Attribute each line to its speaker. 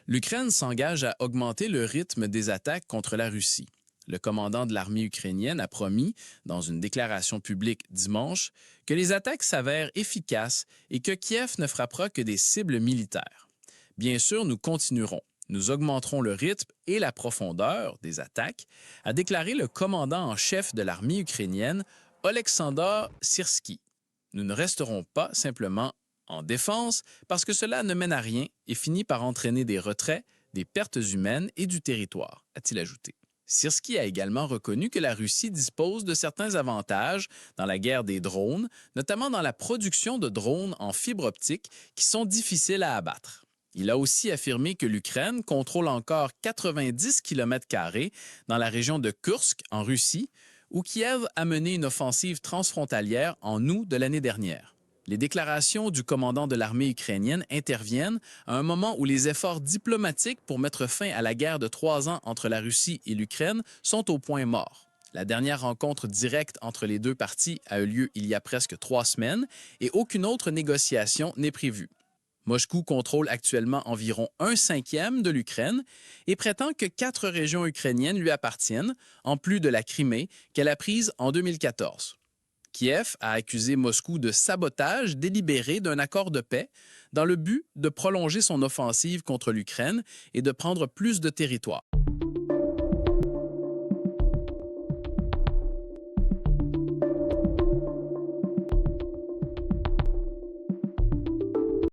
Speaker 1: L'Ukraine s'engage à augmenter le rythme des attaques contre la Russie. Le commandant de l'armée ukrainienne a promis, dans une déclaration publique dimanche, que les attaques s'avèrent efficaces et que Kiev ne frappera que des cibles militaires. Bien sûr, nous continuerons. Nous augmenterons le rythme et la profondeur des attaques, a déclaré le commandant en chef de l'armée ukrainienne, Oleksandr Syrski. Nous ne resterons pas simplement en défense parce que cela ne mène à rien et finit par entraîner des retraits, des pertes humaines et du territoire, a-t-il ajouté. Syrski a également reconnu que la Russie dispose de certains avantages dans la guerre des drones, notamment dans la production de drones en fibre optique qui sont difficiles à abattre. Il a aussi affirmé que l'Ukraine contrôle encore 90 km² dans la région de Kursk, en Russie, où Kiev a mené une offensive transfrontalière en août de l'année dernière. Les déclarations du commandant de l'armée ukrainienne interviennent à un moment où les efforts diplomatiques pour mettre fin à la guerre de 3 ans entre la Russie et l'Ukraine sont au point mort. La dernière rencontre directe entre les deux parties a eu lieu il y a presque 3 semaines et aucune autre négociation n'est prévue. Moscou contrôle actuellement environ 1/5 de l'Ukraine et prétend que 4 régions ukrainiennes lui appartiennent, en plus de la Crimée qu'elle a prise en 2014. Kiev a accusé Moscou de sabotage délibéré d'un accord de paix dans le but de prolonger son offensive contre l'Ukraine et de prendre plus de territoire.